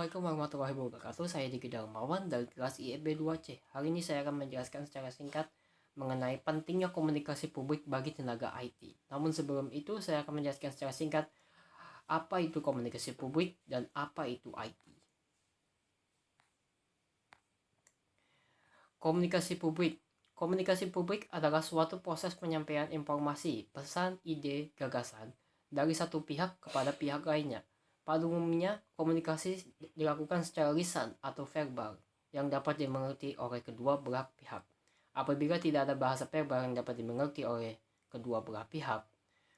Assalamualaikum warahmatullahi wabarakatuh. Saya Diki Darmawan dari kelas IEB 2C. Hari ini saya akan menjelaskan secara singkat mengenai pentingnya komunikasi publik bagi tenaga IT. Namun sebelum itu saya akan menjelaskan secara singkat apa itu komunikasi publik dan apa itu IT. Komunikasi publik. Komunikasi publik adalah suatu proses penyampaian informasi, pesan, ide, gagasan dari satu pihak kepada pihak lainnya. Pada umumnya, komunikasi dilakukan secara lisan atau verbal yang dapat dimengerti oleh kedua belah pihak. Apabila tidak ada bahasa verbal yang dapat dimengerti oleh kedua belah pihak,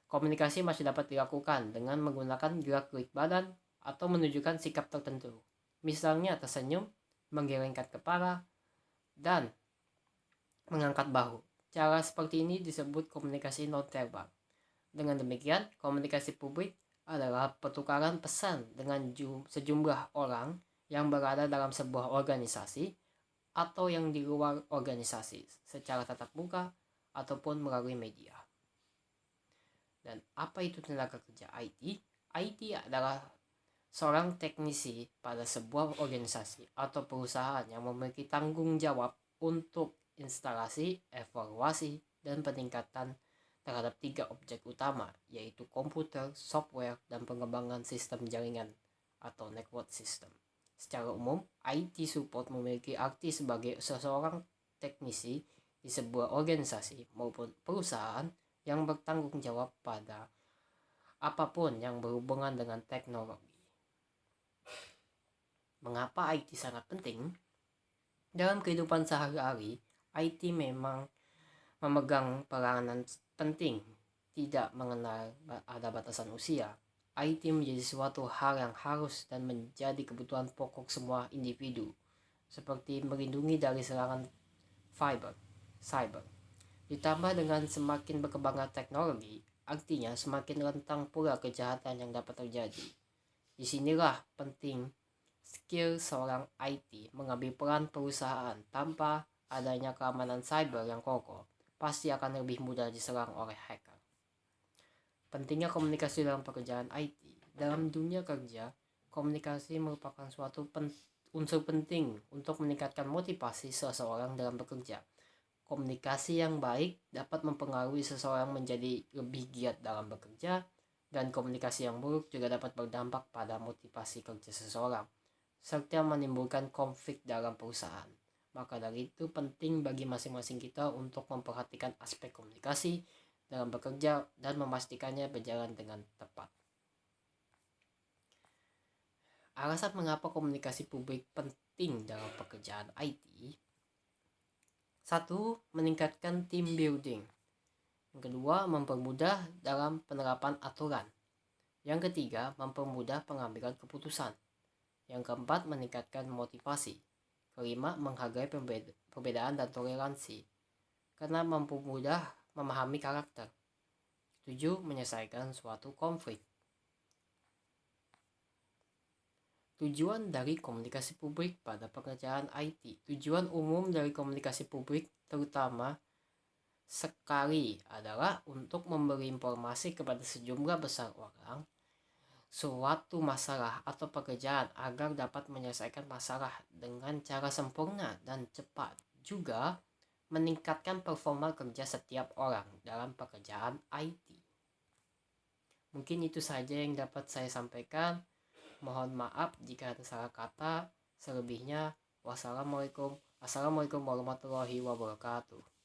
komunikasi masih dapat dilakukan dengan menggunakan gerak-gerik badan atau menunjukkan sikap tertentu. Misalnya tersenyum, menggelengkan kepala, dan mengangkat bahu. Cara seperti ini disebut komunikasi nonverbal. Dengan demikian, komunikasi publik adalah pertukaran pesan dengan sejumlah orang yang berada dalam sebuah organisasi atau yang di luar organisasi secara tatap muka ataupun melalui media. Dan apa itu tenaga kerja IT? IT adalah seorang teknisi pada sebuah organisasi atau perusahaan yang memiliki tanggung jawab untuk instalasi, evaluasi, dan peningkatan terhadap 3 objek utama, yaitu komputer, software, dan pengembangan sistem jaringan atau network system. Secara umum, IT support memiliki arti sebagai seseorang teknisi di sebuah organisasi maupun perusahaan yang bertanggung jawab pada apapun yang berhubungan dengan teknologi. Mengapa IT sangat penting? Dalam kehidupan sehari-hari, IT memang memegang peranan penting, tidak mengenal ada batasan usia. IT menjadi suatu hal yang harus dan menjadi kebutuhan pokok semua individu, seperti melindungi dari serangan cyber. Ditambah dengan semakin berkembangnya teknologi, artinya semakin rentang pula kejahatan yang dapat terjadi. Disinilah penting skill seorang IT mengambil peran perusahaan. Tanpa adanya keamanan cyber yang kokoh, pasti akan lebih mudah diserang oleh hacker. Pentingnya komunikasi dalam pekerjaan IT. Dalam dunia kerja, komunikasi merupakan suatu unsur penting untuk meningkatkan motivasi seseorang dalam bekerja. Komunikasi yang baik dapat mempengaruhi seseorang menjadi lebih giat dalam bekerja, dan komunikasi yang buruk juga dapat berdampak pada motivasi kerja seseorang, serta menimbulkan konflik dalam perusahaan. Maka dari itu penting bagi masing-masing kita untuk memperhatikan aspek komunikasi dalam bekerja dan memastikannya berjalan dengan tepat. Alasan mengapa komunikasi publik penting dalam pekerjaan IT. 1. Meningkatkan team building. Yang kedua, mempermudah dalam penerapan aturan. Yang ketiga, mempermudah pengambilan keputusan. Yang keempat, meningkatkan motivasi. Kelima, menghargai perbedaan dan toleransi karena mempermudah memahami karakter. 7. Menyelesaikan suatu konflik. Tujuan dari komunikasi publik pada pekerjaan IT. Tujuan umum dari komunikasi publik terutama sekali adalah untuk memberi informasi kepada sejumlah besar orang suatu masalah atau pekerjaan agar dapat menyelesaikan masalah dengan cara sempurna dan cepat. Juga meningkatkan performa kerja setiap orang dalam pekerjaan IT. Mungkin itu saja yang dapat saya sampaikan. Mohon maaf jika ada salah kata. Selebihnya, wassalamualaikum warahmatullahi wabarakatuh.